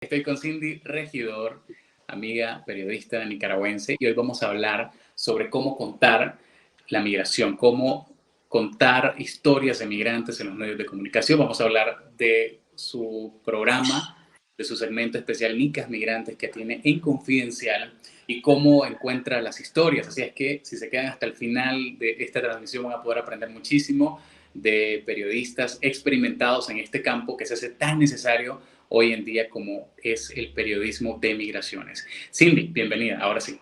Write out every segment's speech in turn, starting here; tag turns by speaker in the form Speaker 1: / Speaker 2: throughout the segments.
Speaker 1: Estoy con Cindy Regidor, amiga periodista nicaragüense, y hoy vamos a hablar sobre cómo contar la migración, cómo contar historias de migrantes en los medios de comunicación. Vamos a hablar de su programa, de su segmento especial Nicas Migrantes que tiene en Confidencial y cómo encuentra las historias. Así es que si se quedan hasta el final de esta transmisión van a poder aprender muchísimo de periodistas experimentados en este campo que se hace tan necesario hoy en día como es el periodismo de migraciones. Cindy, bienvenida, ahora sí.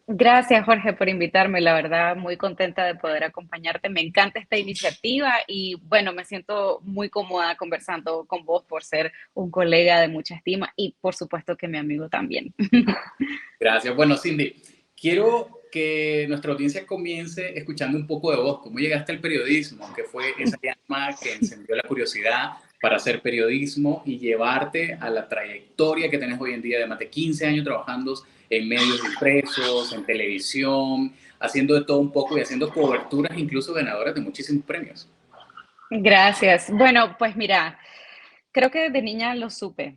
Speaker 2: Gracias, Jorge, por invitarme. La verdad, muy contenta de poder acompañarte. Me encanta esta iniciativa y, bueno, me siento muy cómoda conversando con vos por ser un colega de mucha estima y, por supuesto, que mi amigo también.
Speaker 1: Gracias. Bueno, Cindy, quiero que nuestra audiencia comience escuchando un poco de vos. ¿Cómo llegaste al periodismo? ¿Qué fue esa llama que encendió la curiosidad para hacer periodismo y llevarte a la trayectoria que tenés hoy en día de más de 15 años trabajando en medios impresos, en televisión, haciendo de todo un poco y haciendo coberturas incluso ganadoras de muchísimos premios?
Speaker 2: Gracias. Bueno, pues mira, creo que desde niña lo supe.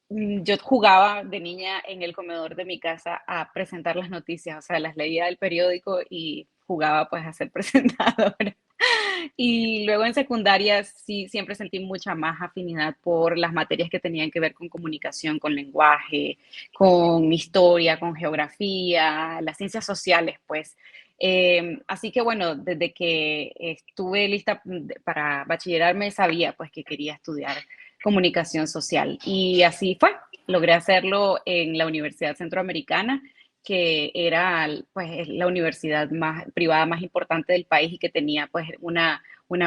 Speaker 2: Yo jugaba de niña en el comedor de mi casa a presentar las noticias, o sea, las leía del periódico y jugaba pues a ser presentadora. Y luego en secundaria sí, siempre sentí mucha más afinidad por las materias que tenían que ver con comunicación, con lenguaje, con historia, con geografía, las ciencias sociales, pues. Así que bueno, desde que estuve lista para bachillerarme sabía pues que quería estudiar comunicación social y así fue. Logré hacerlo en la Universidad Centroamericana, que era pues la universidad más privada más importante del país y que tenía pues una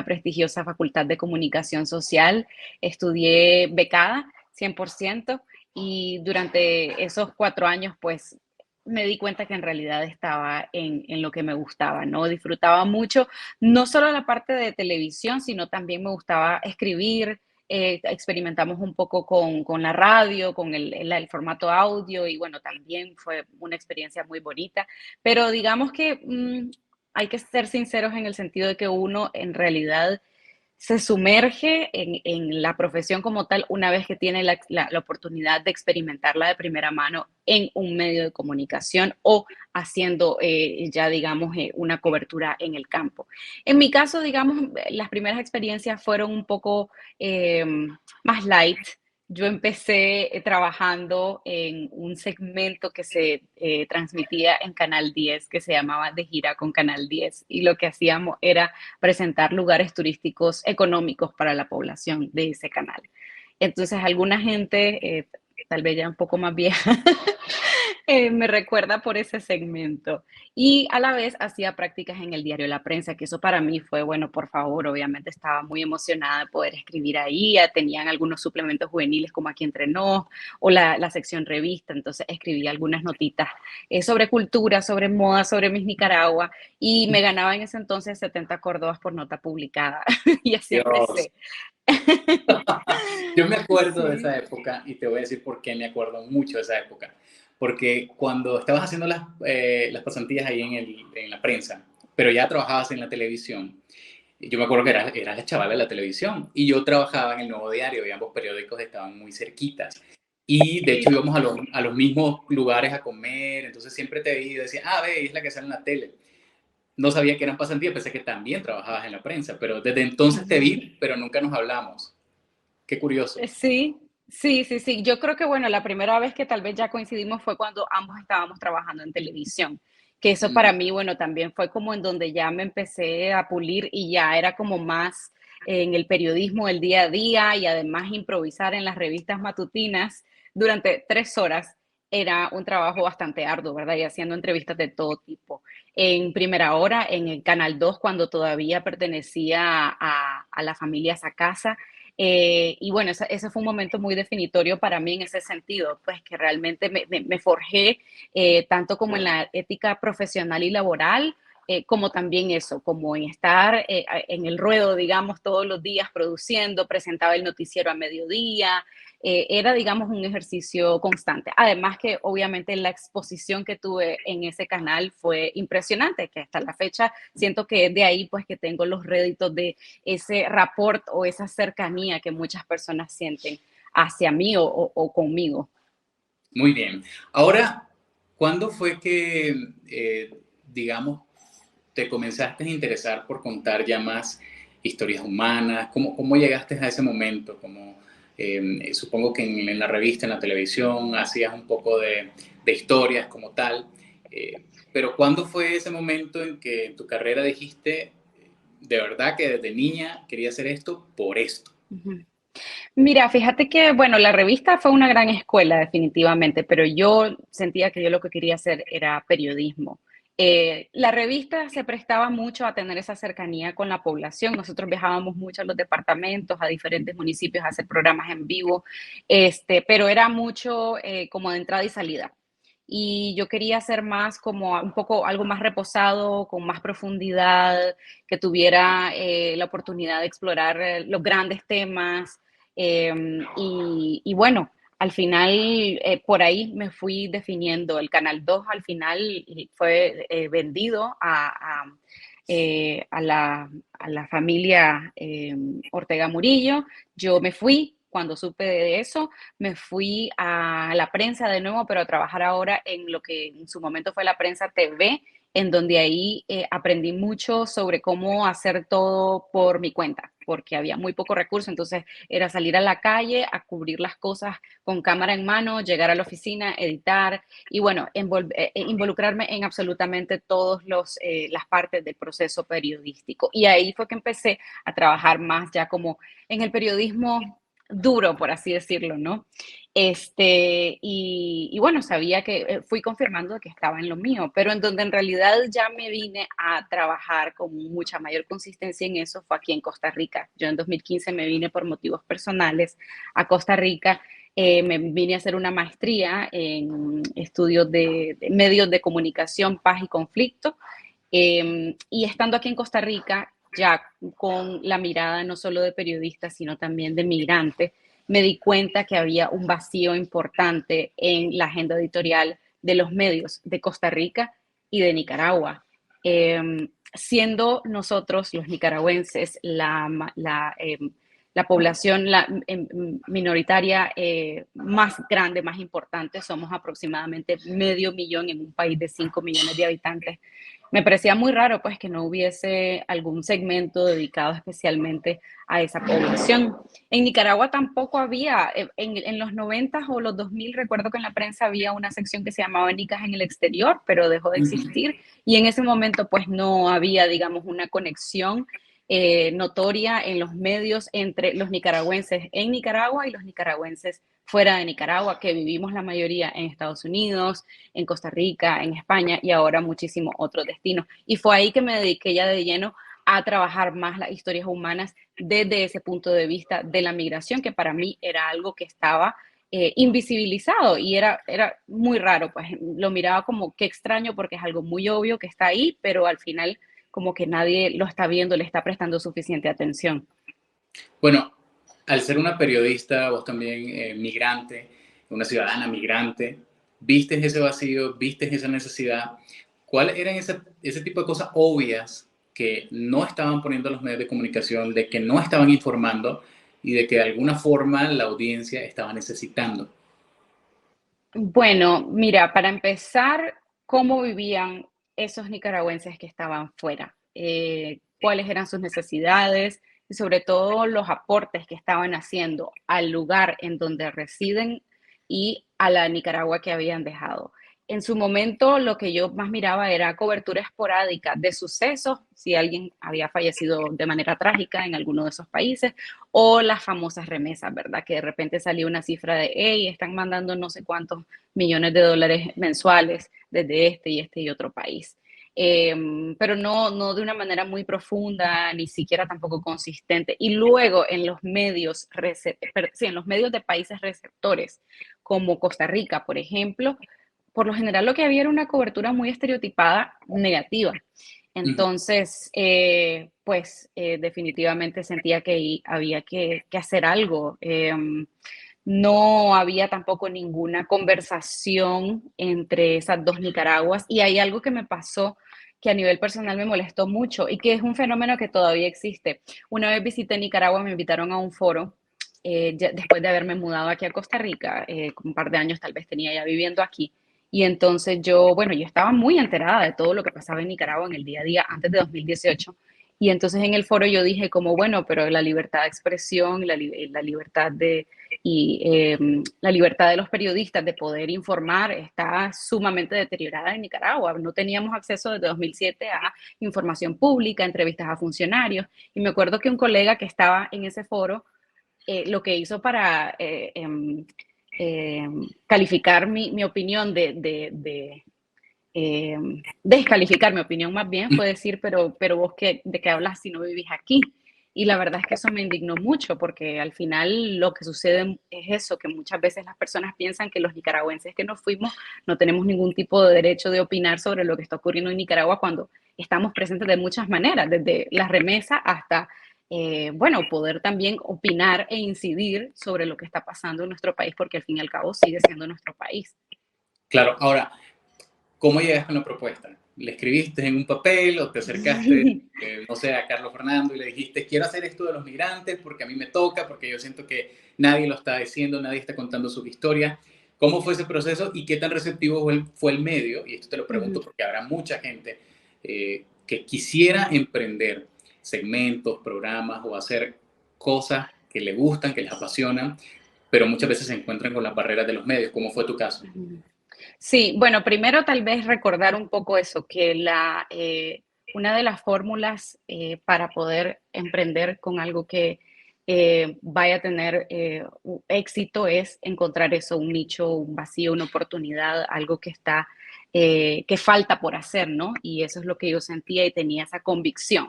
Speaker 2: prestigiosa facultad de comunicación social. Estudié becada 100% y durante esos 4 años pues me di cuenta que en realidad estaba en lo que me gustaba, ¿no? Disfrutaba mucho, no solo la parte de televisión, sino también me gustaba escribir, experimentamos un poco con la radio, con el formato audio y bueno, también fue una experiencia muy bonita, pero digamos que hay que ser sinceros en el sentido de que uno en realidad se sumerge en la profesión como tal una vez que tiene la oportunidad de experimentarla de primera mano en un medio de comunicación o haciendo ya, digamos, una cobertura en el campo. En mi caso, digamos, las primeras experiencias fueron un poco eh, más light. Yo empecé trabajando en un segmento que se transmitía en Canal 10, que se llamaba De Gira con Canal 10, y lo que hacíamos era presentar lugares turísticos económicos para la población de ese canal. Entonces, alguna gente, tal vez ya un poco más vieja, me recuerda por ese segmento. Y a la vez hacía prácticas en el diario La Prensa, que eso para mí fue, bueno, por favor, obviamente estaba muy emocionada de poder escribir ahí. Ya tenían algunos suplementos juveniles como Aquí Entre Nos o la sección revista, entonces escribía algunas notitas sobre cultura, sobre moda, sobre Miss Nicaragua y me ganaba en ese entonces 70 córdobas por nota publicada y así
Speaker 1: Dios.
Speaker 2: empecé.
Speaker 1: Yo me acuerdo de esa
Speaker 2: Sí.
Speaker 1: época y te voy a decir por qué me acuerdo mucho de esa época. Porque cuando estabas haciendo las pasantías ahí en la prensa, pero ya trabajabas en la televisión, yo me acuerdo que eras la chavala de la televisión y yo trabajaba en el Nuevo Diario y ambos periódicos estaban muy cerquitas. Y de hecho íbamos a los mismos lugares a comer, entonces siempre te vi y decía, ah, ve, es la que sale en la tele. No sabía que eran pasantías, pensé que también trabajabas en la prensa, pero desde entonces te
Speaker 2: Ujú.
Speaker 1: vi, pero nunca nos hablamos. Qué curioso.
Speaker 2: Sí, sí, sí, sí. Yo creo que, bueno, la primera vez que tal vez ya coincidimos fue cuando ambos estábamos trabajando en televisión, que eso para
Speaker 1: Mm.
Speaker 2: mí, bueno, también fue como en donde ya me empecé a pulir y ya era como más en el periodismo el día a día y además improvisar en las revistas matutinas durante 3 horas era un trabajo bastante arduo, ¿verdad? Y haciendo entrevistas de todo tipo. En Primera Hora, en el Canal 2, cuando todavía pertenecía a la familia Sacasa, y bueno, ese fue un momento muy definitorio para mí en ese sentido, pues que realmente me forjé tanto como en la ética profesional y laboral, como también eso, como en estar en el ruedo, digamos, todos los días produciendo, presentaba el noticiero a mediodía, era, digamos, un ejercicio constante. Además que obviamente la exposición que tuve en ese canal fue impresionante, que hasta la fecha siento que es de ahí pues que tengo los réditos de ese rapport o esa cercanía que muchas personas sienten hacia mí o conmigo.
Speaker 1: Muy bien. Ahora, ¿cuándo fue que, digamos, te comenzaste a interesar por contar ya más historias humanas? ¿Cómo llegaste a ese momento? Supongo que en la revista, en la televisión, hacías un poco de historias como tal, pero ¿cuándo fue ese momento en que en tu carrera dijiste, de verdad que desde niña quería hacer esto por esto?
Speaker 2: Ujú. Mira, fíjate que, bueno, la revista fue una gran escuela definitivamente, pero yo sentía que yo lo que quería hacer era periodismo. La revista se prestaba mucho a tener esa cercanía con la población. Nosotros viajábamos mucho a los departamentos, a diferentes municipios a hacer programas en vivo, pero era mucho como de entrada y salida. Y yo quería hacer más como un poco algo más reposado, con más profundidad, que tuviera la oportunidad de explorar los grandes temas. Y bueno, al final por ahí me fui definiendo. El Canal 2 al final fue vendido a la familia Ortega Murillo. Yo me fui. Cuando supe de eso, me fui a la prensa de nuevo, pero a trabajar ahora en lo que en su momento fue la prensa TV, en donde ahí aprendí mucho sobre cómo hacer todo por mi cuenta, porque había muy poco recurso, entonces era salir a la calle a cubrir las cosas con cámara en mano, llegar a la oficina, editar y bueno, involucrarme en absolutamente todas las partes del proceso periodístico. Y ahí fue que empecé a trabajar más ya como en el periodismo duro, por así decirlo, ¿no? Y bueno, sabía que fui confirmando que estaba en lo mío, pero en donde en realidad ya me vine a trabajar con mucha mayor consistencia en eso fue aquí en Costa Rica. Yo en 2015 me vine por motivos personales a Costa Rica. Me vine a hacer una maestría en estudios de medios de comunicación, paz y conflicto. Y estando aquí en Costa Rica, ya con la mirada no solo de periodista, sino también de migrante, me di cuenta que había un vacío importante en la agenda editorial de los medios de Costa Rica y de Nicaragua. Siendo nosotros, los nicaragüenses, la población minoritaria más grande, más importante, somos aproximadamente 500,000 en un país de 5 millones de habitantes. Me parecía muy raro pues que no hubiese algún segmento dedicado especialmente a esa población. En Nicaragua tampoco había, en los 90 o los 2000 recuerdo que en la prensa había una sección que se llamaba Nicas en el exterior, pero dejó de
Speaker 1: Ujú.
Speaker 2: existir y en ese momento pues no había, digamos, una conexión notoria en los medios entre los nicaragüenses en Nicaragua y los nicaragüenses fuera de Nicaragua, que vivimos la mayoría en Estados Unidos, en Costa Rica, en España y ahora muchísimos otros destinos. Y fue ahí que me dediqué ya de lleno a trabajar más las historias humanas desde ese punto de vista de la migración, que para mí era algo que estaba invisibilizado y era muy raro, pues lo miraba como qué extraño porque es algo muy obvio que está ahí, pero al final como que nadie lo está viendo, le está prestando suficiente atención.
Speaker 1: Bueno, al ser una periodista, vos también migrante, una ciudadana migrante, viste ese vacío, viste esa necesidad. ¿Cuáles eran ese tipo de cosas obvias que no estaban poniendo los medios de comunicación, de que no estaban informando y de que de alguna forma la audiencia estaba necesitando?
Speaker 2: Bueno, mira, para empezar, ¿cómo vivían esos nicaragüenses que estaban fuera? ¿Cuáles eran sus necesidades? Y sobre todo los aportes que estaban haciendo al lugar en donde residen y a la Nicaragua que habían dejado. En su momento, lo que yo más miraba era cobertura esporádica de sucesos, si alguien había fallecido de manera trágica en alguno de esos países, o las famosas remesas, ¿verdad? Que de repente salió una cifra de, hey, están mandando no sé cuántos millones de dólares mensuales desde este y otro país. Pero no de una manera muy profunda, ni siquiera tampoco consistente. Y luego en los medios, sí, en los medios de países receptores, como Costa Rica, por ejemplo, por lo general lo que había era una cobertura muy estereotipada negativa.
Speaker 1: Ujú.
Speaker 2: Entonces, definitivamente sentía que había que hacer algo. No había tampoco ninguna conversación entre esas dos Nicaraguas y hay algo que me pasó que a nivel personal me molestó mucho y que es un fenómeno que todavía existe. Una vez visité Nicaragua, me invitaron a un foro después de haberme mudado aquí a Costa Rica, con un par de años tal vez tenía ya viviendo aquí. Y entonces yo, bueno, yo estaba muy enterada de todo lo que pasaba en Nicaragua en el día a día antes de 2018. Y entonces en el foro yo dije como, bueno, pero la libertad de expresión, la libertad la libertad de los periodistas de poder informar está sumamente deteriorada en Nicaragua. No teníamos acceso desde 2007 a información pública, entrevistas a funcionarios. Y me acuerdo que un colega que estaba en ese foro lo que hizo para calificar mi opinión, eh, descalificar mi opinión más bien, fue decir, pero vos de qué hablas si no vivís aquí. Y la verdad es que eso me indignó mucho porque al final lo que sucede es eso, que muchas veces las personas piensan que los nicaragüenses que nos fuimos no tenemos ningún tipo de derecho de opinar sobre lo que está ocurriendo en Nicaragua cuando estamos presentes de muchas maneras, desde la remesa hasta bueno, poder también opinar e incidir sobre lo que está pasando en nuestro país, porque al fin y al cabo sigue siendo nuestro país.
Speaker 1: Claro, ahora, ¿cómo llegaste a una propuesta? ¿Le escribiste en un papel o te acercaste, no sé, a Carlos Fernando y le dijiste, quiero hacer esto de los migrantes porque a mí me toca, porque yo siento que nadie lo está diciendo, nadie está contando su historia? ¿Cómo fue ese proceso y qué tan receptivo fue el medio? Y esto te lo pregunto porque habrá mucha gente que quisiera emprender segmentos, programas o hacer cosas que le gustan, que les apasionan, pero muchas veces se encuentran con las barreras de los medios. ¿Cómo fue tu caso?
Speaker 2: Sí, bueno, primero tal vez recordar un poco eso, que una de las fórmulas para poder emprender con algo que vaya a tener éxito es encontrar eso, un nicho, un vacío, una oportunidad, algo que falta por hacer, ¿no? Y eso es lo que yo sentía y tenía esa convicción.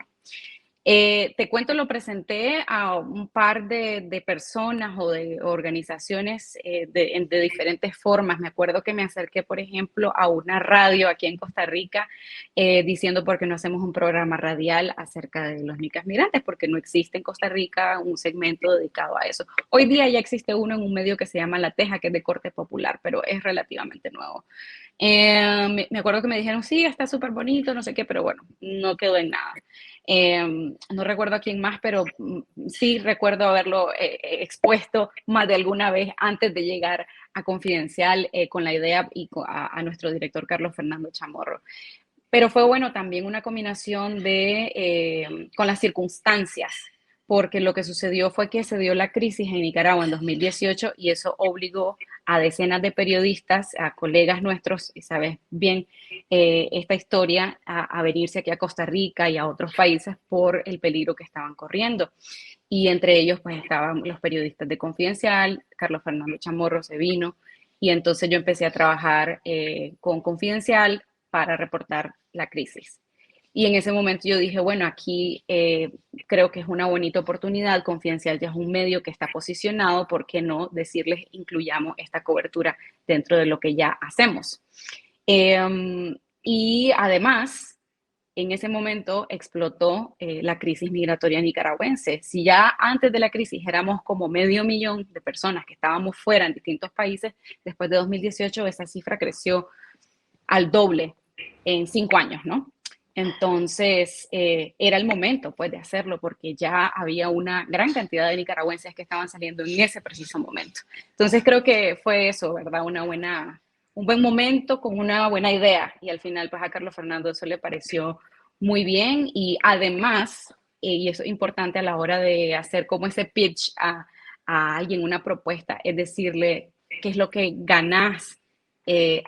Speaker 2: Te cuento, lo presenté a un par de personas o de organizaciones de diferentes formas. Me acuerdo que me acerqué, por ejemplo, a una radio aquí en Costa Rica diciendo por qué no hacemos un programa radial acerca de los nicas migrantes, porque no existe en Costa Rica un segmento dedicado a eso. Hoy día ya existe uno en un medio que se llama La Teja, que es de corte popular, pero es relativamente nuevo. Me acuerdo que me dijeron, sí, está súper bonito, no sé qué, pero bueno, no quedó en nada. No recuerdo a quién más, pero sí recuerdo haberlo expuesto más de alguna vez antes de llegar a Confidencial con la idea y a nuestro director Carlos Fernando Chamorro. Pero fue bueno también una combinación con las circunstancias, porque lo que sucedió fue que se dio la crisis en Nicaragua en 2018 y eso obligó a decenas de periodistas, a colegas nuestros, y sabes bien esta historia, a venirse aquí a Costa Rica y a otros países por el peligro que estaban corriendo. Y entre ellos pues estaban los periodistas de Confidencial, Carlos Fernando Chamorro se vino, y entonces yo empecé a trabajar con Confidencial para reportar la crisis. Y en ese momento yo dije, bueno, aquí creo que es una bonita oportunidad, Confidencial ya es un medio que está posicionado, ¿por qué no decirles incluyamos esta cobertura dentro de lo que ya hacemos? Y además, en ese momento explotó la crisis migratoria nicaragüense. Si ya antes de la crisis éramos como 500.000 de personas que estábamos fuera en distintos países, después de 2018 esa cifra creció al doble en 5 años, ¿no? Entonces, era el momento, pues, de hacerlo, porque ya había una gran cantidad de nicaragüenses que estaban saliendo en ese preciso momento. Entonces, creo que fue eso, ¿verdad? Un buen momento con una buena idea. Y al final, pues, a Carlos Fernando eso le pareció muy bien. Y además, y eso es importante a la hora de hacer como ese pitch a alguien, una propuesta, es decirle qué es lo que ganás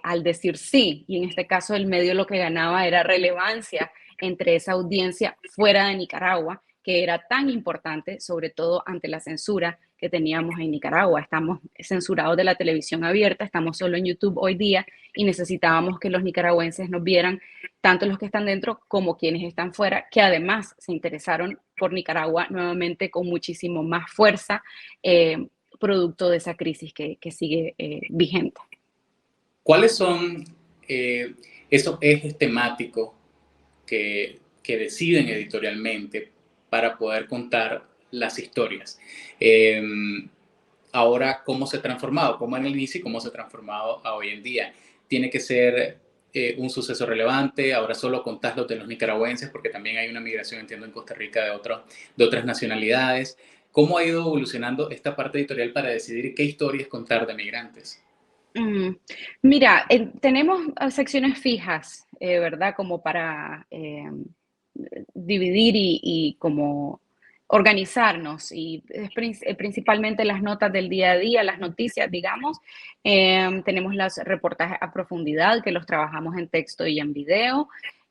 Speaker 2: al decir sí, y en este caso el medio lo que ganaba era relevancia entre esa audiencia fuera de Nicaragua, que era tan importante, sobre todo ante la censura que teníamos en Nicaragua. Estamos censurados de la televisión abierta, estamos solo en YouTube hoy día y necesitábamos que los nicaragüenses nos vieran, tanto los que están dentro como quienes están fuera, que además se interesaron por Nicaragua nuevamente con muchísimo más fuerza, producto de esa crisis que sigue vigente.
Speaker 1: ¿Cuáles son esos ejes temáticos que deciden editorialmente para poder contar las historias? Eh, Ahora, ¿cómo se ha transformado? ¿Cómo en el inicio y cómo se ha transformado a hoy en día? Tiene que ser un suceso relevante. Ahora solo contás los de los nicaragüenses, porque también hay una migración, entiendo, en Costa Rica de otras nacionalidades. ¿Cómo ha ido evolucionando esta parte editorial para decidir qué historias contar de migrantes?
Speaker 2: Mm, Mira, tenemos secciones fijas, ¿verdad? Como para dividir y como organizarnos y es principalmente las notas del día a día, las noticias, digamos. Tenemos los reportajes a profundidad que los trabajamos en texto y en video.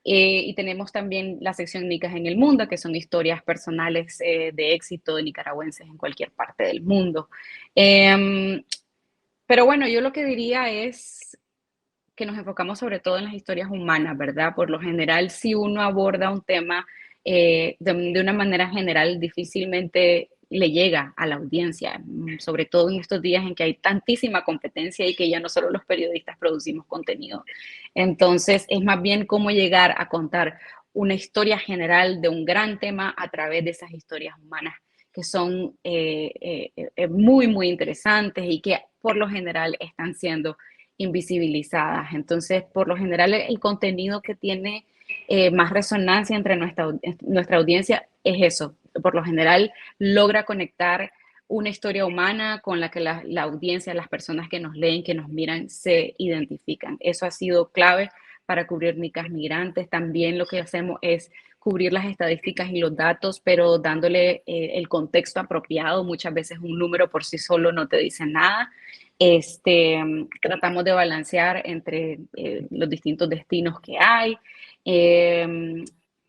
Speaker 2: Y tenemos también la sección Nicas en el Mundo, que son historias personales de éxito de nicaragüenses en cualquier parte del mundo. Em, pero bueno, yo lo que diría es que nos enfocamos sobre todo en las historias humanas, ¿verdad? Por lo general, si uno aborda un tema de una manera general, difícilmente le llega a la audiencia, sobre todo en estos días en que hay tantísima competencia y que ya no solo los periodistas producimos contenido. Entonces, es más bien cómo llegar a contar una historia general de un gran tema a través de esas historias humanas que son muy, muy interesantes y que por lo general están siendo invisibilizadas. Entonces, por lo general, el contenido que tiene más resonancia entre nuestra audiencia es eso. Por lo general, logra conectar una historia humana con la que la audiencia, las personas que nos leen, que nos miran, se identifican. Eso ha sido clave para cubrir nicas migrantes. También lo que hacemos es cubrir las estadísticas y los datos, pero dándole el contexto apropiado. Muchas veces un número por sí solo no te dice nada. Tratamos de balancear entre los distintos destinos que hay.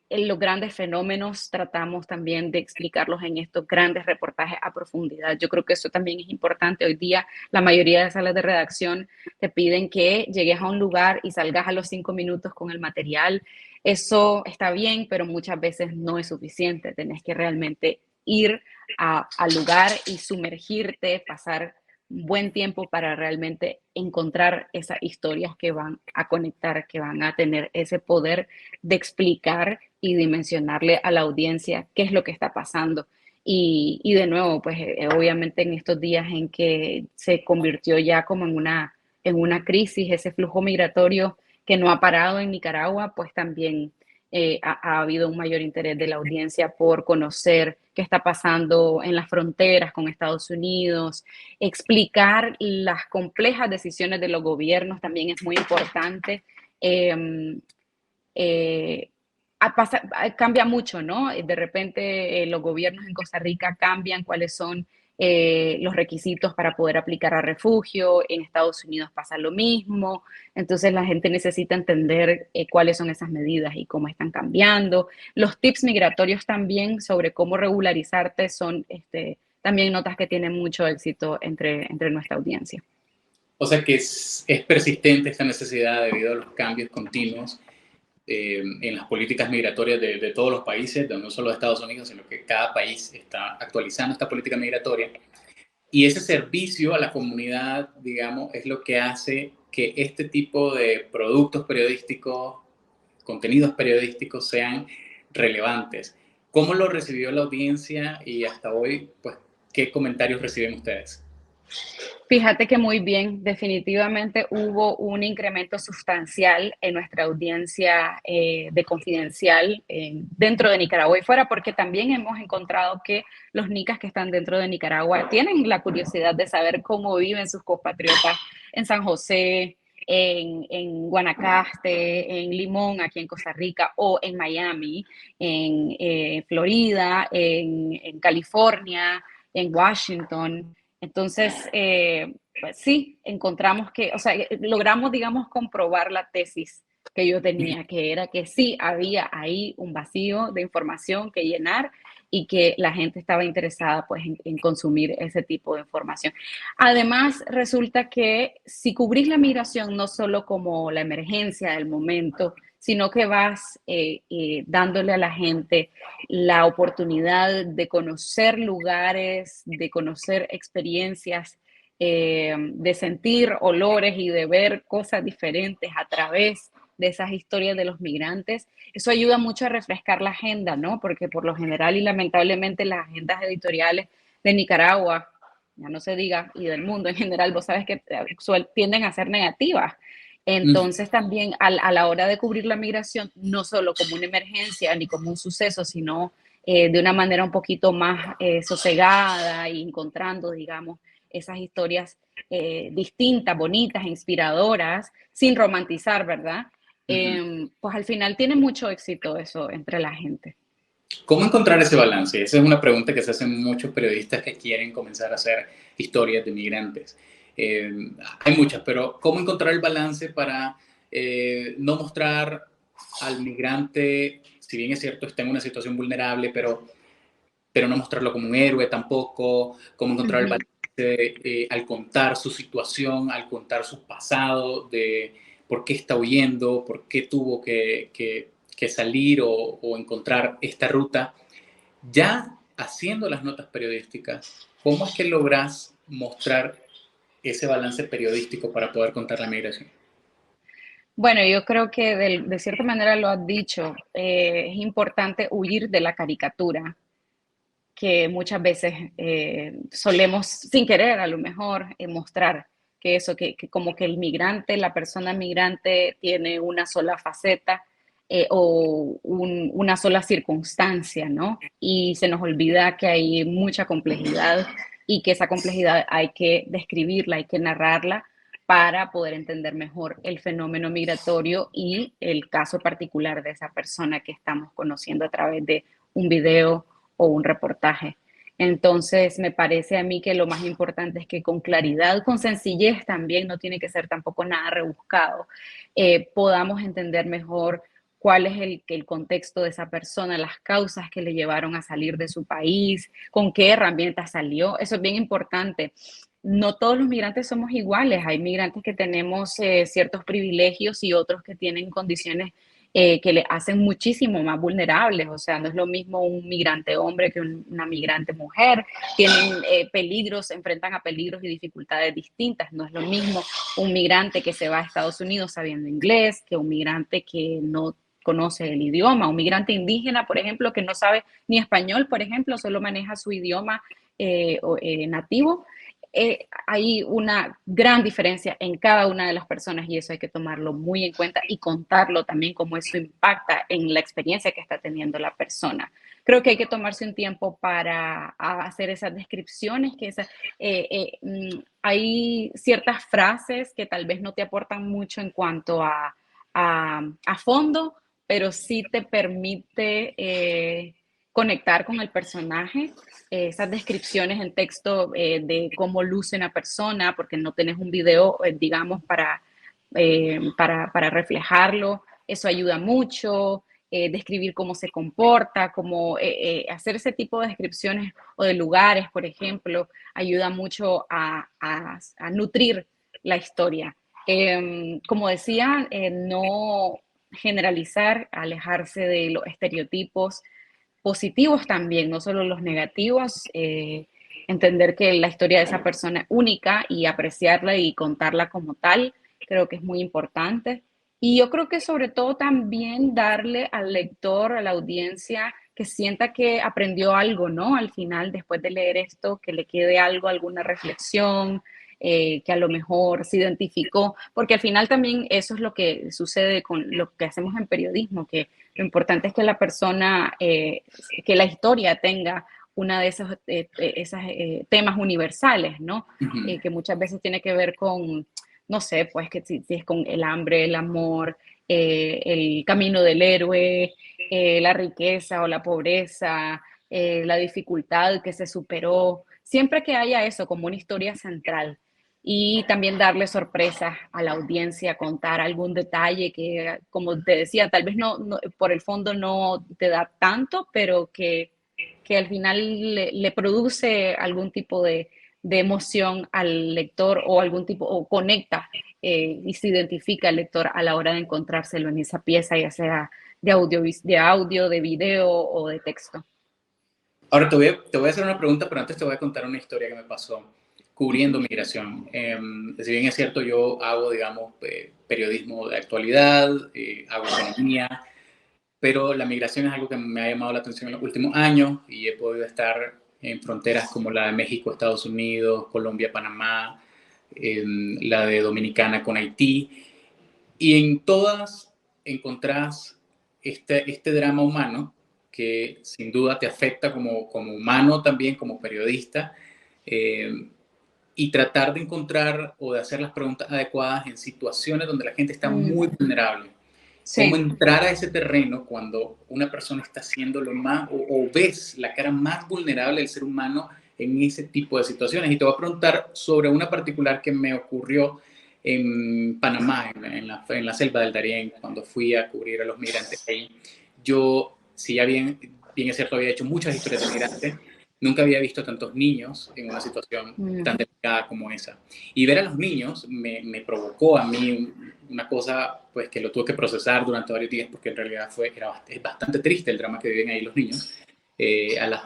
Speaker 2: En los grandes fenómenos tratamos también de explicarlos en estos grandes reportajes a profundidad. Yo creo que eso también es importante. Hoy día la mayoría de salas de redacción te piden que llegues a un lugar y salgas a los 5 minutos con el material. Eso está bien, pero muchas veces no es suficiente. Tenés que realmente ir al lugar y sumergirte, pasar buen tiempo para realmente encontrar esas historias que van a conectar, que van a tener ese poder de explicar y dimensionarle a la audiencia qué es lo que está pasando. Y de nuevo, pues obviamente en estos días en que se convirtió ya como en una crisis, ese flujo migratorio que no ha parado en Nicaragua, pues también ha habido un mayor interés de la audiencia por conocer qué está pasando en las fronteras con Estados Unidos, explicar las complejas decisiones de los gobiernos también es muy importante. Eh, eh, Cambia mucho, ¿no? De repente los gobiernos en Costa Rica cambian cuáles son los requisitos para poder aplicar a refugio, en Estados Unidos pasa lo mismo, entonces la gente necesita entender cuáles son esas medidas y cómo están cambiando. Los tips migratorios también sobre cómo regularizarte son también notas que tienen mucho éxito entre nuestra audiencia.
Speaker 1: O sea que es persistente esta necesidad debido a los cambios continuos en las políticas migratorias de todos los países, no solo de Estados Unidos, sino que cada país está actualizando esta política migratoria. Y ese servicio a la comunidad, digamos, es lo que hace que este tipo de productos periodísticos, contenidos periodísticos sean relevantes. ¿Cómo lo recibió la audiencia y hasta hoy, pues, qué comentarios reciben ustedes?
Speaker 2: Fíjate que muy bien, definitivamente hubo un incremento sustancial en nuestra audiencia de Confidencial dentro de Nicaragua y fuera, porque también hemos encontrado que los nicas que están dentro de Nicaragua tienen la curiosidad de saber cómo viven sus compatriotas en San José, en Guanacaste, en Limón, aquí en Costa Rica, o en Miami, en Florida, en California, en Washington. Entonces, pues sí, encontramos que, o sea, logramos, digamos, comprobar la tesis que yo tenía, que era que sí había ahí un vacío de información que llenar y que la gente estaba interesada pues en consumir ese tipo de información. Además, resulta que si cubrís la migración no solo como la emergencia del momento, sino que vas dándole a la gente la oportunidad de conocer lugares, de conocer experiencias, de sentir olores y de ver cosas diferentes a través de esas historias de los migrantes. Eso ayuda mucho a refrescar la agenda, ¿no? Porque por lo general y lamentablemente las agendas editoriales de Nicaragua, ya no se diga, y del mundo en general, vos sabes que tienden a ser negativas. Entonces también a la hora de cubrir la migración, no solo como una emergencia ni como un suceso, sino de una manera un poquito más sosegada y encontrando, digamos, esas historias distintas, bonitas, inspiradoras, sin romantizar, ¿verdad?
Speaker 1: Ujú.
Speaker 2: Pues al final tiene mucho éxito eso entre la gente.
Speaker 1: ¿Cómo encontrar ese balance? Esa es una pregunta que se hacen muchos periodistas que quieren comenzar a hacer historias de migrantes. Eh, Hay muchas, pero ¿cómo encontrar el balance para no mostrar al migrante, si bien es cierto, está en una situación vulnerable, pero no mostrarlo como un héroe tampoco? ¿Cómo encontrar el
Speaker 2: Ujú.
Speaker 1: balance al contar su situación, al contar su pasado, de por qué está huyendo, por qué tuvo que salir o encontrar esta ruta? Ya haciendo las notas periodísticas, ¿cómo es que logras mostrar ese balance periodístico para poder contar la migración?
Speaker 2: Bueno, yo creo que de cierta manera lo has dicho, es importante huir de la caricatura que muchas veces solemos, sin querer a lo mejor, mostrar que eso, que como que el migrante, la persona migrante tiene una sola faceta o una sola circunstancia, ¿no? Y se nos olvida que hay mucha complejidad y que esa complejidad hay que describirla, hay que narrarla para poder entender mejor el fenómeno migratorio y el caso particular de esa persona que estamos conociendo a través de un video o un reportaje. Entonces, me parece a mí que lo más importante es que con claridad, con sencillez también, no tiene que ser tampoco nada rebuscado, podamos entender mejor cuál es el contexto de esa persona, las causas que le llevaron a salir de su país, con qué herramientas salió. Eso es bien importante. No todos los migrantes somos iguales. Hay migrantes que tenemos ciertos privilegios y otros que tienen condiciones que le hacen muchísimo más vulnerables. O sea, no es lo mismo un migrante hombre que una migrante mujer. Tienen peligros, se enfrentan a peligros y dificultades distintas. No es lo mismo un migrante que se va a Estados Unidos sabiendo inglés que un migrante que no conoce el idioma. Un migrante indígena, por ejemplo, que no sabe ni español, por ejemplo, solo maneja su idioma nativo. Hay una gran diferencia en cada una de las personas y eso hay que tomarlo muy en cuenta y contarlo también cómo eso impacta en la experiencia que está teniendo la persona. Creo que hay que tomarse un tiempo para hacer esas descripciones, hay ciertas frases que tal vez no te aportan mucho en cuanto a fondo, pero sí te permite conectar con el personaje, esas descripciones en texto de cómo luce una persona, porque no tenés un video, digamos, para reflejarlo. Eso ayuda mucho. Describir cómo se comporta, cómo hacer ese tipo de descripciones o de lugares, por ejemplo, ayuda mucho a nutrir la historia. Como decía, no generalizar, alejarse de los estereotipos positivos también, no solo los negativos, entender que la historia de esa persona es única y apreciarla y contarla como tal, creo que es muy importante. Y yo creo que sobre todo también darle al lector, a la audiencia, que sienta que aprendió algo, ¿no? Al final, después de leer esto, que le quede algo, alguna reflexión, que a lo mejor se identificó, porque al final también eso es lo que sucede con lo que hacemos en periodismo, que lo importante es que la persona, que la historia tenga una de esos temas universales, ¿no?
Speaker 1: Ujú.
Speaker 2: Que muchas veces tiene que ver con, no sé, pues que si es con el hambre, el amor, el camino del héroe, la riqueza o la pobreza, la dificultad que se superó, siempre que haya eso como una historia central y también darle sorpresas a la audiencia, contar algún detalle que, como te decía, tal vez por el fondo no te da tanto, pero que al final le produce algún tipo de emoción al lector o algún tipo, o conecta y se identifica el lector a la hora de encontrárselo en esa pieza, ya sea de audio, de video o de texto.
Speaker 1: Ahora te voy a hacer una pregunta, pero antes te voy a contar una historia que me pasó cubriendo
Speaker 2: Ujú.
Speaker 1: migración. Si bien es cierto, yo hago, digamos, periodismo de actualidad, hago economía, pero la migración es algo que me ha llamado la atención en los últimos años y he podido estar en fronteras como la de México, Estados Unidos, Colombia, Panamá, la de Dominicana con Haití, y en todas encontrás este drama humano que sin duda te afecta como humano también, como periodista, y tratar de encontrar o de hacer las preguntas adecuadas en situaciones donde la gente está muy vulnerable. Cómo
Speaker 2: Sí.
Speaker 1: entrar a ese terreno cuando una persona está haciendo lo más, o ves la cara más vulnerable del ser humano en ese tipo de situaciones. Y te voy a preguntar sobre una particular que me ocurrió en Panamá, en la selva del Darién, cuando fui a cubrir a los migrantes ahí. Yo, si ya bien es cierto, había hecho muchas historias de migrantes, nunca había visto tantos niños en una situación tan delicada como esa. Y ver a los niños me provocó a mí una cosa pues que lo tuve que procesar durante varios días, porque en realidad es bastante triste el drama que viven ahí los niños,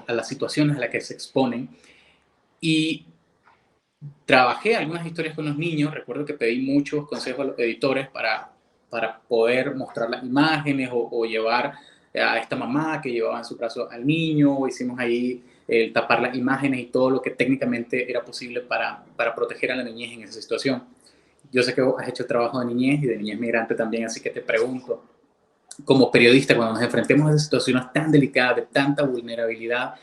Speaker 1: a las situaciones a las que se exponen. Y trabajé algunas historias con los niños, recuerdo que pedí muchos consejos a los editores para poder mostrar las imágenes o llevar a esta mamá que llevaba en su brazo al niño, hicimos ahí tapar las imágenes y todo lo que técnicamente era posible para proteger a la niñez en esa situación. Yo sé que vos has hecho trabajo de niñez y de niñez migrante también, así que te pregunto, como periodista, cuando nos enfrentemos a esas situaciones tan delicadas, de tanta vulnerabilidad,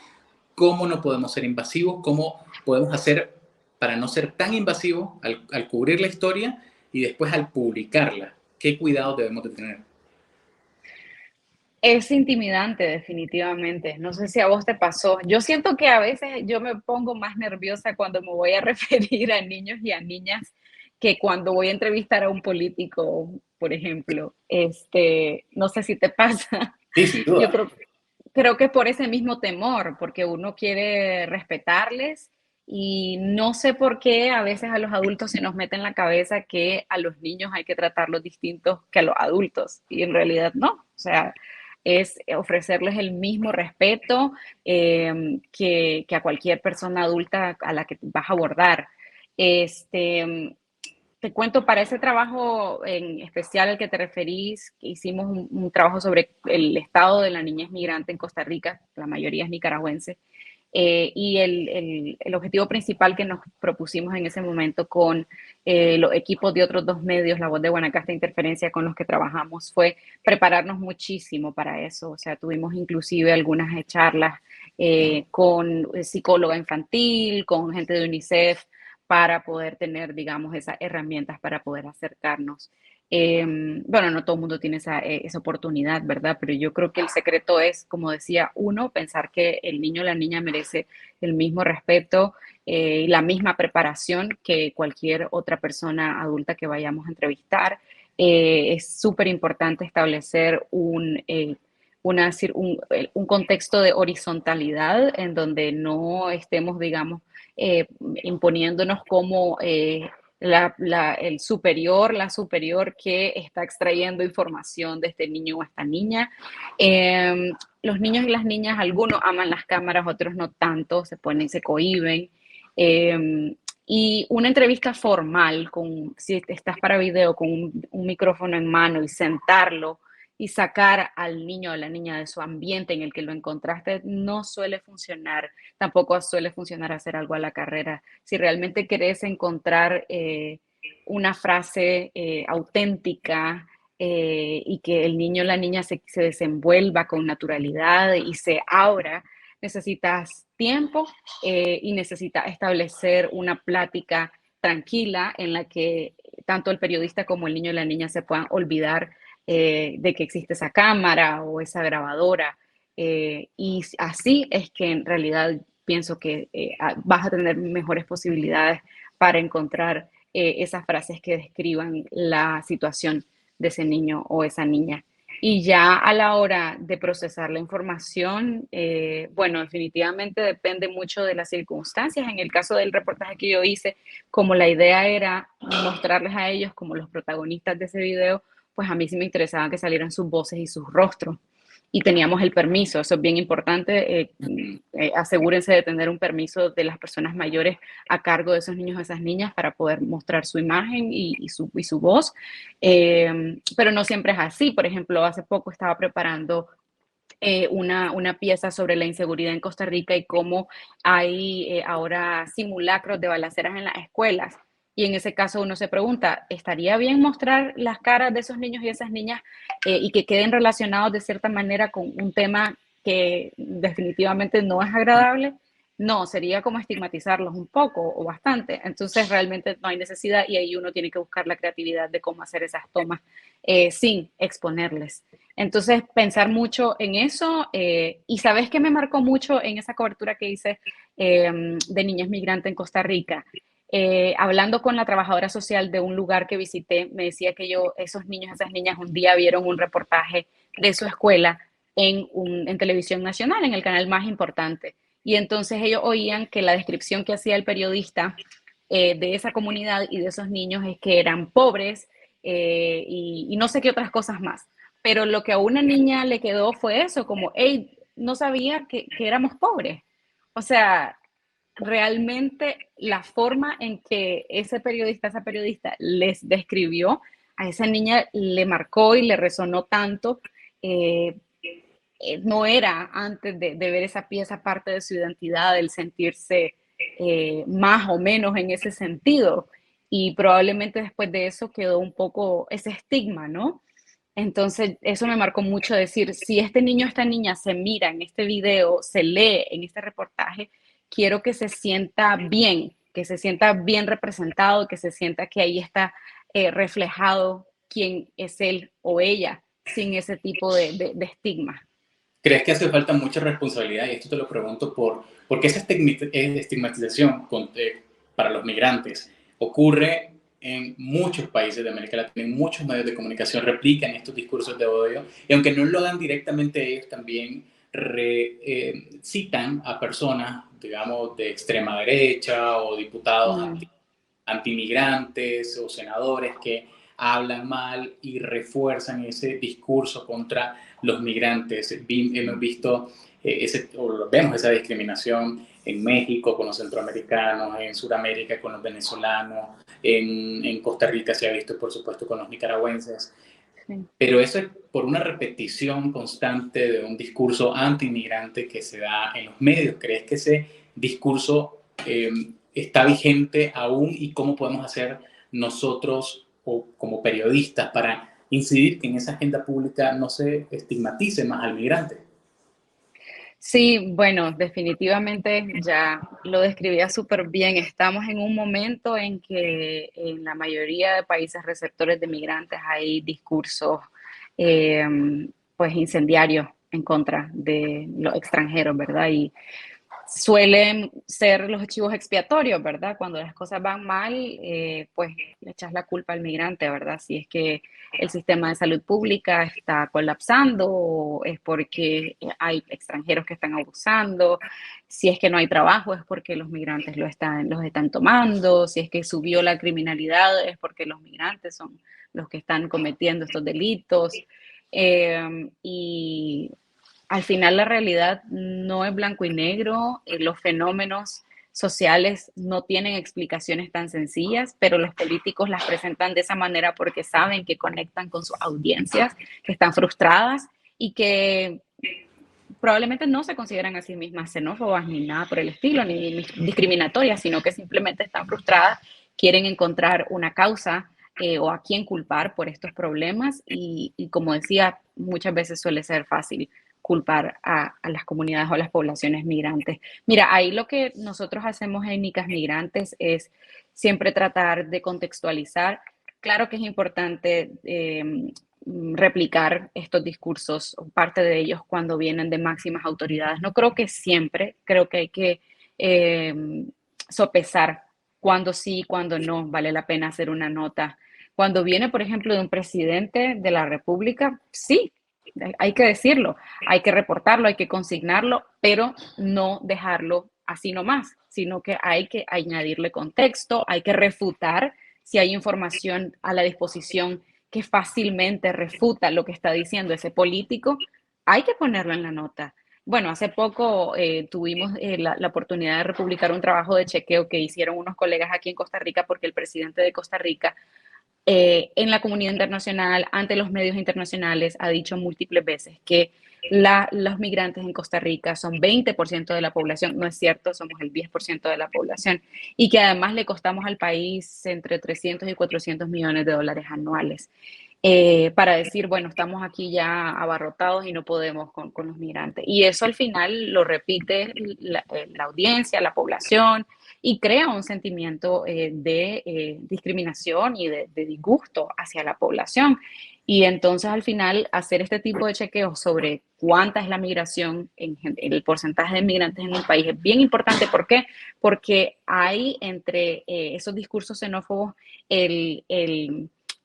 Speaker 1: ¿cómo no podemos ser invasivos? ¿Cómo podemos hacer para no ser tan invasivos al cubrir la historia y después al publicarla? ¿Qué cuidados debemos de tener?
Speaker 2: Es intimidante, definitivamente. No sé si a vos te pasó. Yo siento que a veces yo me pongo más nerviosa cuando me voy a referir a niños y a niñas que cuando voy a entrevistar a un político, por ejemplo. No sé si te pasa.
Speaker 1: Sí, sin
Speaker 2: Yo
Speaker 1: duda.
Speaker 2: creo que por ese mismo temor, porque uno quiere respetarles y no sé por qué a veces a los adultos se nos mete en la cabeza que a los niños hay que tratarlos distintos que a los adultos y en realidad no. O sea, es ofrecerles el mismo respeto que a cualquier persona adulta a la que vas a abordar. Este, Te cuento, para ese trabajo en especial al que te referís, que hicimos un trabajo sobre el estado de la niñez migrante en Costa Rica, la mayoría es nicaragüense, y el objetivo principal que nos propusimos en ese momento con los equipos de otros dos medios, La Voz de Guanacaste e Interferencia, con los que trabajamos, fue prepararnos muchísimo para eso. O sea, tuvimos inclusive algunas charlas con psicóloga infantil, con gente de UNICEF, para poder tener, digamos, esas herramientas para poder acercarnos. Bueno, no todo el mundo tiene esa oportunidad, ¿verdad? Pero yo creo que el secreto es, como decía, uno, pensar que el niño o la niña merece el mismo respeto y la misma preparación que cualquier otra persona adulta que vayamos a entrevistar. Es súper importante establecer un contexto de horizontalidad en donde no estemos, digamos, imponiéndonos como el superior, la superior que está extrayendo información de este niño o esta niña. Los niños y las niñas, algunos aman las cámaras, otros no tanto, se ponen, se cohíben. Y una entrevista formal, si estás para video, con un micrófono en mano y sentarlo y sacar al niño o a la niña de su ambiente en el que lo encontraste, no suele funcionar. Tampoco suele funcionar hacer algo a la carrera. Si realmente querés encontrar una frase auténtica y que el niño o la niña se desenvuelva con naturalidad y se abra, necesitas tiempo y necesitas establecer una plática tranquila en la que tanto el periodista como el niño o la niña se puedan olvidar de que existe esa cámara o esa grabadora. Y así es que en realidad pienso que vas a tener mejores posibilidades para encontrar esas frases que describan la situación de ese niño o esa niña. Y ya a la hora de procesar la información, bueno, definitivamente depende mucho de las circunstancias. En el caso del reportaje que yo hice, como la idea era mostrarles a ellos como los protagonistas de ese video, pues a mí sí me interesaba que salieran sus voces y sus rostros. Y teníamos el permiso, eso es bien importante. Asegúrense de tener un permiso de las personas mayores a cargo de esos niños o esas niñas para poder mostrar su imagen y su voz. Pero no siempre es así. Por ejemplo, hace poco estaba preparando una pieza sobre la inseguridad en Costa Rica y cómo hay ahora simulacros de balaceras en las escuelas. Y en ese caso uno se pregunta, ¿estaría bien mostrar las caras de esos niños y esas niñas y que queden relacionados de cierta manera con un tema que definitivamente no es agradable, no, sería como estigmatizarlos un poco o bastante. Entonces realmente no hay necesidad y ahí uno tiene que buscar la creatividad de cómo hacer esas tomas sin exponerles. Entonces pensar mucho en eso y sabes que me marcó mucho en esa cobertura que hice de niñas migrantes en Costa Rica. Hablando con la trabajadora social de un lugar que visité, me decía que esos niños, esas niñas un día vieron un reportaje de su escuela en televisión nacional, en el canal más importante. Y entonces ellos oían que la descripción que hacía el periodista de esa comunidad y de esos niños es que eran pobres y no sé qué otras cosas más. Pero lo que a una niña le quedó fue eso, como, hey, no sabía que éramos pobres. O sea, realmente la forma en que esa periodista les describió a esa niña le marcó y le resonó tanto. eh, no era antes de ver esa pieza parte de su identidad, el sentirse más o menos en ese sentido. Y probablemente después de eso quedó un poco ese estigma, ¿no? Entonces, eso me marcó mucho decir, si este niño o esta niña se mira en este video, se lee en este reportaje, quiero que se sienta bien representado, que se sienta que ahí está reflejado quién es él o ella, sin ese tipo de estigma.
Speaker 1: ¿Crees que hace falta mucha responsabilidad? Y esto te lo pregunto porque esa estigmatización para los migrantes ocurre en muchos países de América Latina, en muchos medios de comunicación replican estos discursos de odio, y aunque no lo hagan directamente ellos, también citan a personas, digamos, de extrema derecha o diputados
Speaker 2: Mm.
Speaker 1: antimigrantes o senadores que hablan mal y refuerzan ese discurso contra los migrantes. Hemos visto vemos esa discriminación en México con los centroamericanos, en Sudamérica con los venezolanos, en Costa Rica se ha visto, por supuesto, con los nicaragüenses.
Speaker 2: Sí.
Speaker 1: Pero eso es por una repetición constante de un discurso anti-inmigrante que se da en los medios. ¿Crees que ese discurso está vigente aún y cómo podemos hacer nosotros o como periodistas para incidir que en esa agenda pública no se estigmatice más al migrante?
Speaker 2: Sí, bueno, definitivamente ya lo describía súper bien. Estamos en un momento en que en la mayoría de países receptores de migrantes hay discursos eh, pues incendiarios en contra de los extranjeros, ¿verdad? Y suelen ser los archivos expiatorios, ¿verdad? Cuando las cosas van mal, pues le echas la culpa al migrante, ¿verdad? Si es que el sistema de salud pública está colapsando, o es porque hay extranjeros que están abusando, si es que no hay trabajo es porque los migrantes los están tomando, si es que subió la criminalidad es porque los migrantes son los que están cometiendo estos delitos. Y al final la realidad no es blanco y negro, los fenómenos sociales no tienen explicaciones tan sencillas, pero los políticos las presentan de esa manera porque saben que conectan con sus audiencias, que están frustradas y que probablemente no se consideran a sí mismas xenófobas ni nada por el estilo, ni discriminatorias, sino que simplemente están frustradas, quieren encontrar una causa o a quién culpar por estos problemas y como decía, muchas veces suele ser fácil culpar a las comunidades o a las poblaciones migrantes. Mira, ahí lo que nosotros hacemos en Nicas Migrantes es siempre tratar de contextualizar. Claro que es importante replicar estos discursos, parte de ellos cuando vienen de máximas autoridades. No creo que siempre, creo que hay que sopesar cuándo sí, cuándo no vale la pena hacer una nota. Cuando viene, por ejemplo, de un presidente de la República, sí, hay que decirlo, hay que reportarlo, hay que consignarlo, pero no dejarlo así nomás, sino que hay que añadirle contexto, hay que refutar si hay información a la disposición que fácilmente refuta lo que está diciendo ese político, hay que ponerlo en la nota. Bueno, hace poco tuvimos la oportunidad de republicar un trabajo de chequeo que hicieron unos colegas aquí en Costa Rica porque el presidente de Costa Rica en la comunidad internacional, ante los medios internacionales, ha dicho múltiples veces que los migrantes en Costa Rica son 20% de la población, no es cierto, somos el 10% de la población, y que además le costamos al país entre 300 y 400 millones de dólares anuales. para decir, bueno, estamos aquí ya abarrotados y no podemos con los migrantes. Y eso al final lo repite la audiencia, la población, y crea un sentimiento de discriminación y de disgusto hacia la población. Y entonces al final hacer este tipo de chequeos sobre cuánta es la migración, el porcentaje de migrantes en el país es bien importante. ¿Por qué? Porque hay entre esos discursos xenófobos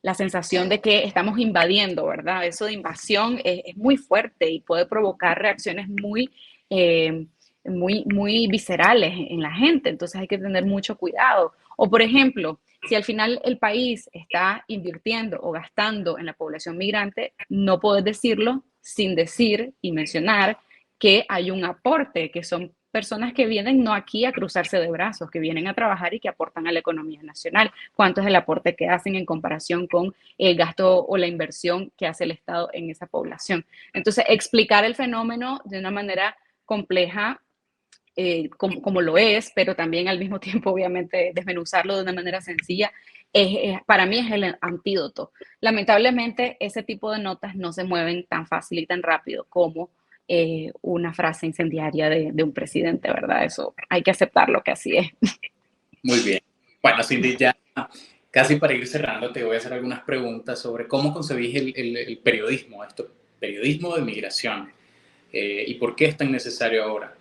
Speaker 2: la sensación de que estamos invadiendo, ¿verdad? Eso de invasión es muy fuerte y puede provocar reacciones muy viscerales en la gente. Entonces hay que tener mucho cuidado. O, por ejemplo, si al final el país está invirtiendo o gastando en la población migrante, no puedes decirlo sin decir y mencionar que hay un aporte, que son personas que vienen no aquí a cruzarse de brazos, que vienen a trabajar y que aportan a la economía nacional. ¿Cuánto es el aporte que hacen en comparación con el gasto o la inversión que hace el Estado en esa población? Entonces, explicar el fenómeno de una manera compleja como lo es, pero también al mismo tiempo, obviamente, desmenuzarlo de una manera sencilla, para mí es el antídoto. Lamentablemente, ese tipo de notas no se mueven tan fácil y tan rápido como una frase incendiaria de un presidente, ¿verdad? Eso hay que aceptarlo que así es.
Speaker 1: Muy bien. Bueno, Cindy, ya casi para ir cerrando, te voy a hacer algunas preguntas sobre cómo concebís el periodismo, esto, periodismo de migración, y por qué es tan necesario ahora.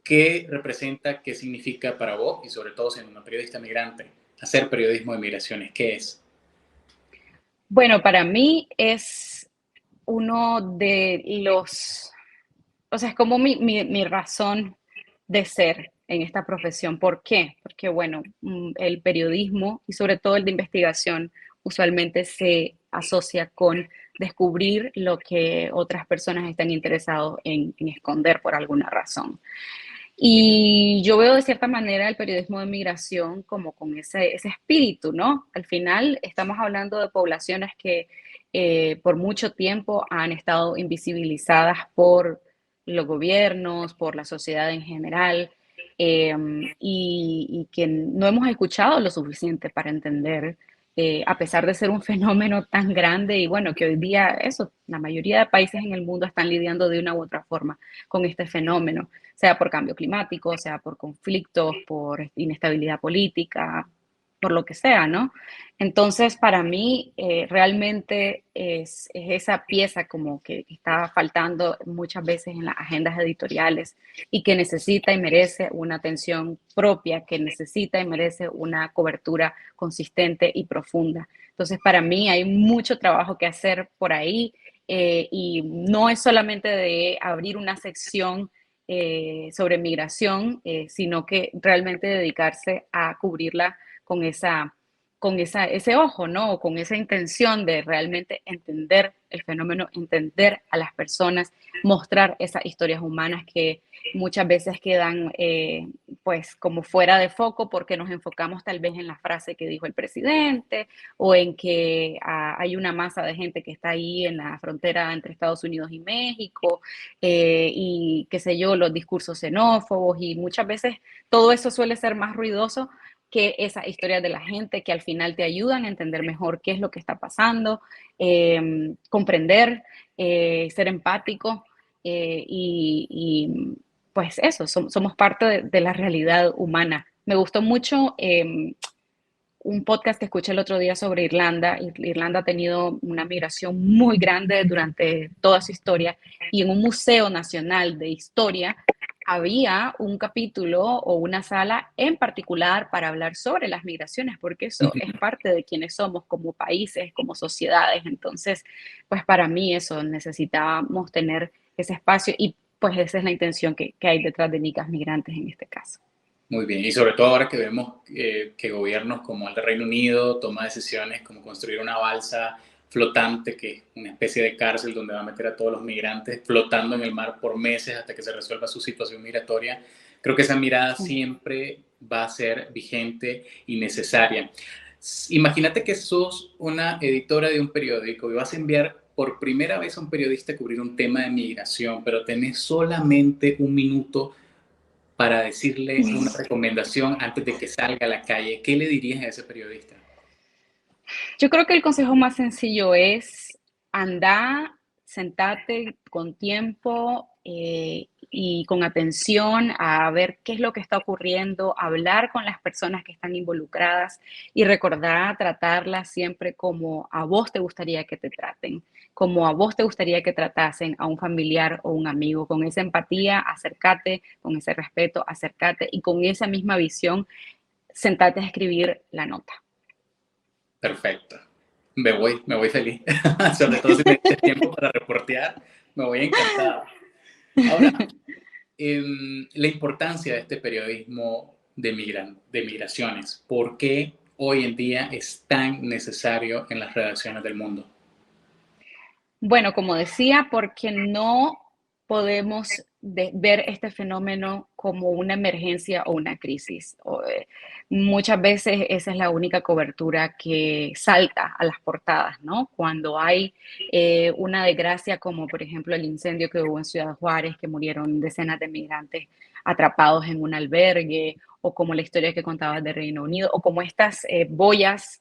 Speaker 1: ¿Qué representa, qué significa para vos, y sobre todo siendo una periodista migrante, hacer periodismo de migraciones? ¿Qué es?
Speaker 2: Bueno, para mí es uno de los, o sea, es como mi razón de ser en esta profesión. ¿Por qué? Porque, bueno, el periodismo y sobre todo el de investigación usualmente se asocia con descubrir lo que otras personas están interesados en esconder por alguna razón. Y yo veo de cierta manera el periodismo de migración como con ese espíritu, ¿no? Al final estamos hablando de poblaciones que por mucho tiempo han estado invisibilizadas por los gobiernos, por la sociedad en general, eh, y que no hemos escuchado lo suficiente para entender, a pesar de ser un fenómeno tan grande y bueno, que hoy día eso, la mayoría de países en el mundo están lidiando de una u otra forma con este fenómeno, sea por cambio climático, sea por conflictos, por inestabilidad política, por lo que sea, ¿no? Entonces, para mí, realmente es esa pieza como que está faltando muchas veces en las agendas editoriales y que necesita y merece una atención propia, que necesita y merece una cobertura consistente y profunda. Entonces, para mí hay mucho trabajo que hacer por ahí y no es solamente de abrir una sección sobre migración, sino que realmente dedicarse a cubrirla con ese ojo, ¿no? O con esa intención de realmente entender el fenómeno, entender a las personas, mostrar esas historias humanas que muchas veces quedan pues como fuera de foco porque nos enfocamos tal vez en la frase que dijo el presidente o en que hay una masa de gente que está ahí en la frontera entre Estados Unidos y México y qué sé yo, los discursos xenófobos y muchas veces todo eso suele ser más ruidoso que esas historias de la gente que al final te ayudan a entender mejor qué es lo que está pasando, comprender, ser empático y, pues eso, somos parte de la realidad humana. Me gustó mucho un podcast que escuché el otro día sobre Irlanda. Irlanda ha tenido una migración muy grande durante toda su historia y en un museo nacional de historia había un capítulo o una sala en particular para hablar sobre las migraciones, porque eso es parte de quienes somos como países, como sociedades. Entonces, pues para mí eso necesitábamos tener ese espacio y pues esa es la intención que hay detrás de Nicas Migrantes en este caso.
Speaker 1: Muy bien, y sobre todo ahora que vemos que gobiernos como el de Reino Unido toma decisiones como construir una balsa flotante, que es una especie de cárcel donde va a meter a todos los migrantes flotando en el mar por meses hasta que se resuelva su situación migratoria. Creo que esa mirada
Speaker 2: Sí.
Speaker 1: siempre va a ser vigente y necesaria. Imagínate que sos una editora de un periódico y vas a enviar por primera vez a un periodista a cubrir un tema de migración, pero tenés solamente un minuto para decirle una recomendación antes de que salga a la calle, ¿qué le dirías a ese periodista?
Speaker 2: Yo creo que el consejo más sencillo es anda, sentate con tiempo y con atención a ver qué es lo que está ocurriendo, hablar con las personas que están involucradas y recordar tratarlas siempre como a vos te gustaría que te traten, como a vos te gustaría que tratasen a un familiar o un amigo, con esa empatía, acércate, con ese respeto, acércate y con esa misma visión, sentate a escribir la nota.
Speaker 1: Perfecto. Me voy feliz. Sobre todo si me diste tiempo para reportear, me voy encantado. Ahora, la importancia de este periodismo de migraciones. ¿Por qué hoy en día es tan necesario en las redacciones del mundo?
Speaker 2: Bueno, como decía, porque no podemos ver este fenómeno como una emergencia o una crisis. Muchas veces esa es la única cobertura que salta a las portadas, ¿no? Cuando hay una desgracia como por ejemplo el incendio que hubo en Ciudad Juárez, que murieron decenas de migrantes atrapados en un albergue, o como la historia que contabas de Reino Unido, o como estas boyas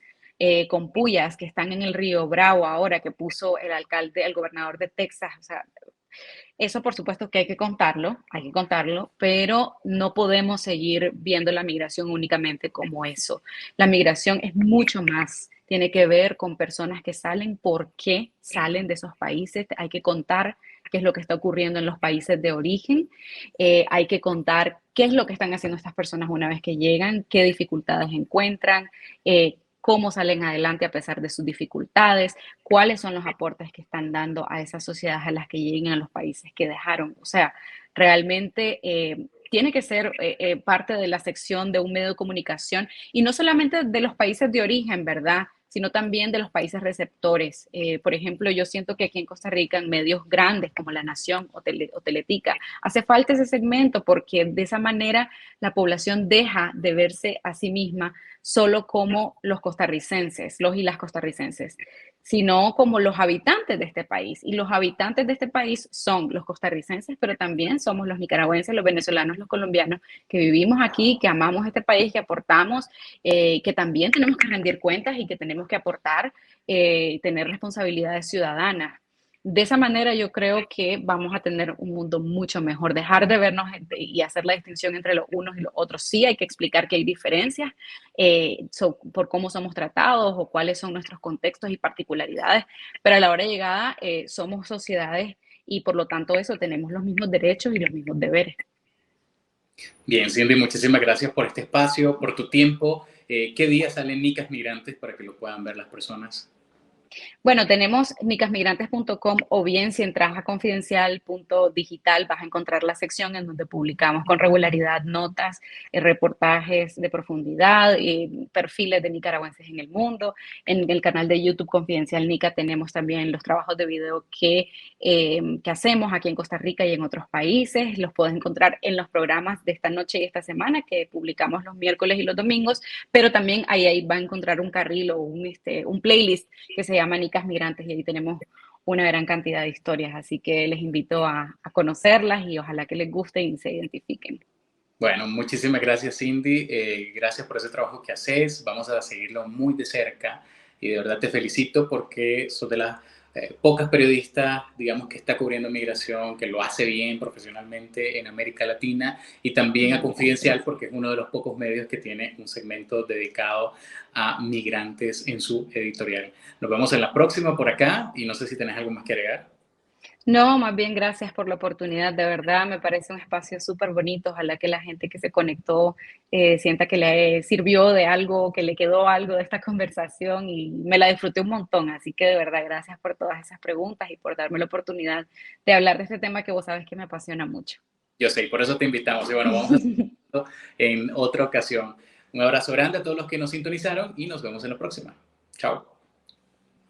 Speaker 2: con puyas que están en el río Bravo ahora, que puso el alcalde, el gobernador de Texas. O sea, eso por supuesto que hay que contarlo, pero no podemos seguir viendo la migración únicamente como eso. La migración es mucho más. Tiene que ver con personas que salen, por qué salen de esos países. Hay que contar qué es lo que está ocurriendo en los países de origen. Hay que contar qué es lo que están haciendo estas personas una vez que llegan, qué dificultades encuentran, cómo salen adelante a pesar de sus dificultades, cuáles son los aportes que están dando a esas sociedades a las que lleguen a los países que dejaron. O sea, realmente tiene que ser parte de la sección de un medio de comunicación y no solamente de los países de origen, ¿verdad? Sino también de los países receptores. Por ejemplo, yo siento que aquí en Costa Rica, en medios grandes como La Nación o Teletica, hace falta ese segmento porque de esa manera la población deja de verse a sí misma solo como los costarricenses, los y las costarricenses, sino como los habitantes de este país. Y los habitantes de este país son los costarricenses, pero también somos los nicaragüenses, los venezolanos, los colombianos, que vivimos aquí, que amamos este país, que aportamos, que también tenemos que rendir cuentas y que tenemos que aportar, tener responsabilidades ciudadanas. De esa manera yo creo que vamos a tener un mundo mucho mejor, dejar de vernos y hacer la distinción entre los unos y los otros. Sí, hay que explicar que hay diferencias por cómo somos tratados o cuáles son nuestros contextos y particularidades, pero a la hora de llegada somos sociedades y por lo tanto eso tenemos los mismos derechos y los mismos deberes.
Speaker 1: Bien, Cindy, muchísimas gracias por este espacio, por tu tiempo. ¿Qué día salen Nicas Migrantes para que lo puedan ver las personas?
Speaker 2: Bueno, tenemos nicasmigrantes.com o bien si entras a confidencial.digital vas a encontrar la sección en donde publicamos con regularidad notas, reportajes de profundidad, perfiles de nicaragüenses en el mundo. En el canal de YouTube Confidencial Nica tenemos también los trabajos de video que hacemos aquí en Costa Rica y en otros países. Los puedes encontrar en los programas de esta noche y esta semana que publicamos los miércoles y los domingos, pero también ahí va a encontrar un carril o un playlist que se llama Nicas Migrantes y ahí tenemos una gran cantidad de historias, así que les invito a conocerlas y ojalá que les guste y se identifiquen.
Speaker 1: Bueno, muchísimas gracias, Cindy. Gracias por ese trabajo que haces. Vamos a seguirlo muy de cerca y de verdad te felicito porque sos de las pocas periodistas, digamos, que está cubriendo migración, que lo hace bien profesionalmente en América Latina y también a Confidencial
Speaker 2: Gracias.
Speaker 1: porque es uno de los pocos medios que tiene un segmento dedicado a migrantes en su editorial. Nos vemos en la próxima por acá y no sé si tenés algo más que agregar.
Speaker 2: No, más bien gracias por la oportunidad, de verdad me parece un espacio súper bonito, ojalá que la gente que se conectó sienta que le sirvió de algo, que le quedó algo de esta conversación y me la disfruté un montón, así que de verdad gracias por todas esas preguntas y por darme la oportunidad de hablar de este tema que vos sabes que me apasiona mucho.
Speaker 1: Yo sé, por eso te invitamos y bueno, vamos a hacerlo en otra ocasión. Un abrazo grande a todos los que nos sintonizaron y nos vemos en la próxima. Chao.